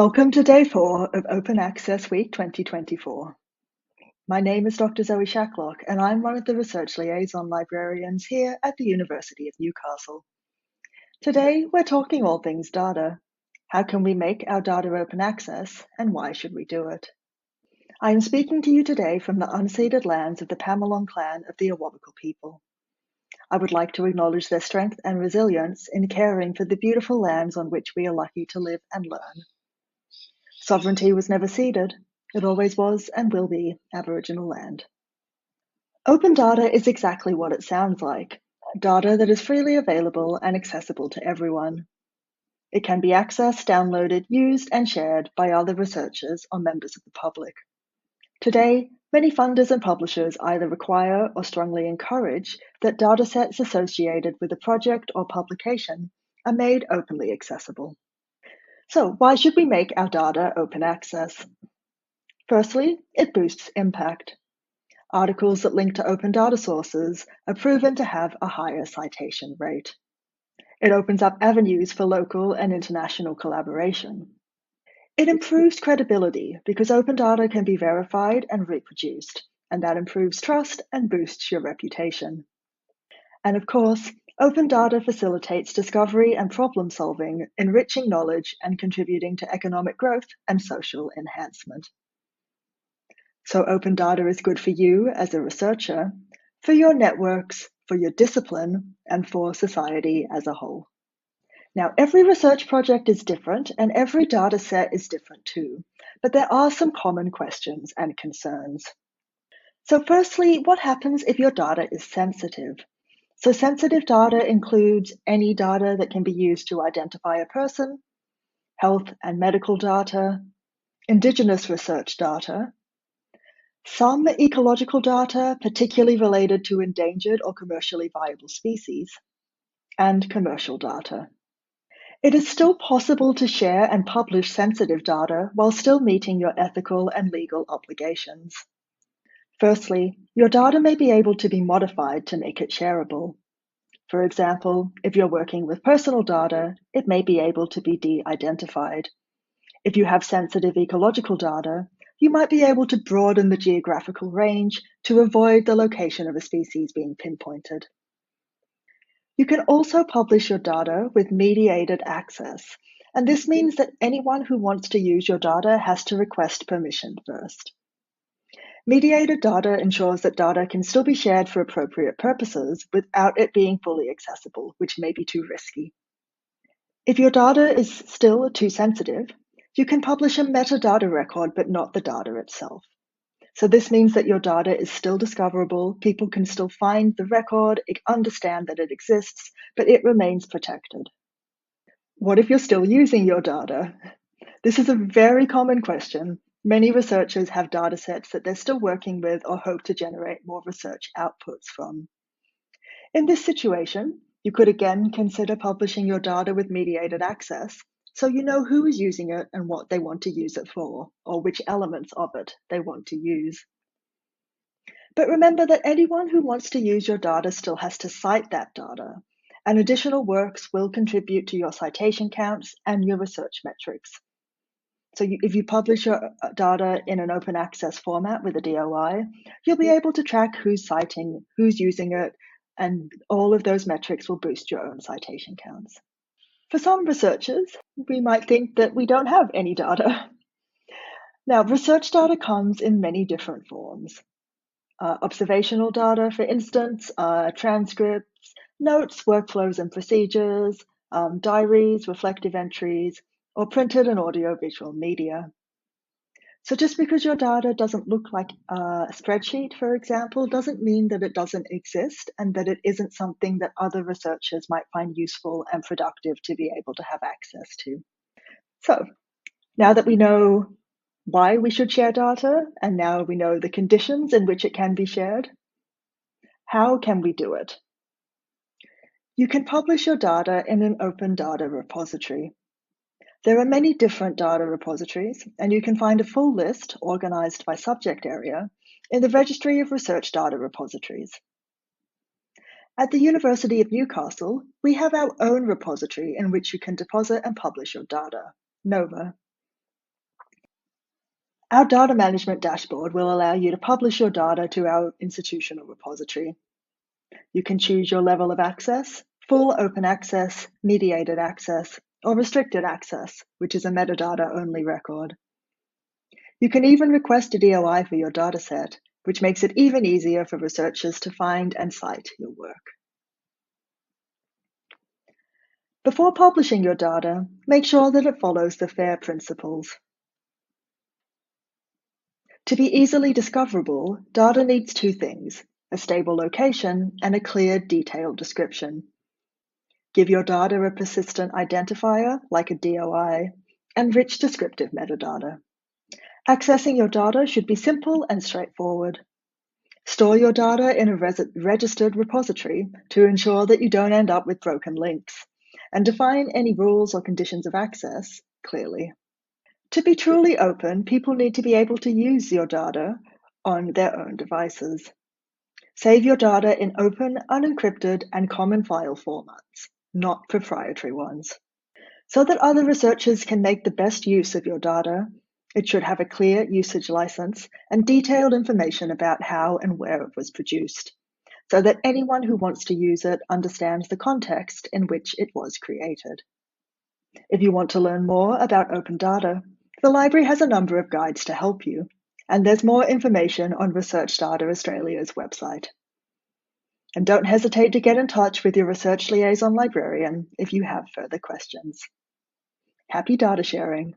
Welcome to day 4 of Open Access Week 2024. My name is Dr. Zoe Shacklock, and I'm one of the research liaison librarians here at the University of Newcastle. Today, we're talking all things data. How can we make our data open access, and why should we do it? I am speaking to you today from the unceded lands of the Pamalong clan of the Awabakal people. I would like to acknowledge their strength and resilience in caring for the beautiful lands on which we are lucky to live and learn. Sovereignty was never ceded. It always was and will be Aboriginal land. Open data is exactly what it sounds like, data that is freely available and accessible to everyone. It can be accessed, downloaded, used, and shared by other researchers or members of the public. Today, many funders and publishers either require or strongly encourage that datasets associated with a project or publication are made openly accessible. So, why should we make our data open access? Firstly, it boosts impact. Articles that link to open data sources are proven to have a higher citation rate. It opens up avenues for local and international collaboration. It improves credibility because open data can be verified and reproduced, and that improves trust and boosts your reputation. And of course, open data facilitates discovery and problem solving, enriching knowledge and contributing to economic growth and social enhancement. So open data is good for you as a researcher, for your networks, for your discipline, and for society as a whole. Now, every research project is different and every data set is different too, but there are some common questions and concerns. So firstly, what happens if your data is sensitive? So sensitive data includes any data that can be used to identify a person, health and medical data, Indigenous research data, some ecological data, particularly related to endangered or commercially viable species, and commercial data. It is still possible to share and publish sensitive data while still meeting your ethical and legal obligations. Firstly, your data may be able to be modified to make it shareable. For example, if you're working with personal data, it may be able to be de-identified. If you have sensitive ecological data, you might be able to broaden the geographical range to avoid the location of a species being pinpointed. You can also publish your data with mediated access, and this means that anyone who wants to use your data has to request permission first. Mediated data ensures that data can still be shared for appropriate purposes without it being fully accessible, which may be too risky. If your data is still too sensitive, you can publish a metadata record, but not the data itself. So this means that your data is still discoverable, people can still find the record, understand that it exists, but it remains protected. What if you're still using your data? This is a very common question. Many researchers have data sets that they're still working with or hope to generate more research outputs from. In this situation, you could again consider publishing your data with mediated access, so you know who is using it and what they want to use it for, or which elements of it they want to use. But remember that anyone who wants to use your data still has to cite that data, and additional works will contribute to your citation counts and your research metrics. So if you publish your data in an open access format with a DOI, you'll be able to track who's citing, who's using it, and all of those metrics will boost your own citation counts. For some researchers, we might think that we don't have any data. Now, research data comes in many different forms. Observational data, for instance, transcripts, notes, workflows and procedures, diaries, reflective entries, or printed and audio-visual media. So just because your data doesn't look like a spreadsheet, for example, doesn't mean that it doesn't exist and that it isn't something that other researchers might find useful and productive to be able to have access to. So now that we know why we should share data, and now we know the conditions in which it can be shared, how can we do it? You can publish your data in an open data repository. There are many different data repositories, and you can find a full list organized by subject area in the Registry of Research Data Repositories. At the University of Newcastle, we have our own repository in which you can deposit and publish your data, NOVA. Our data management dashboard will allow you to publish your data to our institutional repository. You can choose your level of access, full open access, mediated access, or restricted access, which is a metadata-only record. You can even request a DOI for your dataset, which makes it even easier for researchers to find and cite your work. Before publishing your data, make sure that it follows the FAIR principles. To be easily discoverable, data needs two things: a stable location and a clear, detailed description. Give your data a persistent identifier, like a DOI, and rich descriptive metadata. Accessing your data should be simple and straightforward. Store your data in a registered repository to ensure that you don't end up with broken links, and define any rules or conditions of access clearly. To be truly open, people need to be able to use your data on their own devices. Save your data in open, unencrypted, and common file formats, not proprietary ones. So that other researchers can make the best use of your data, it should have a clear usage license and detailed information about how and where it was produced, so that anyone who wants to use it understands the context in which it was created. If you want to learn more about open data, the library has a number of guides to help you, and there's more information on Research Data Australia's website. And don't hesitate to get in touch with your Research Liaison librarian if you have further questions. Happy data sharing!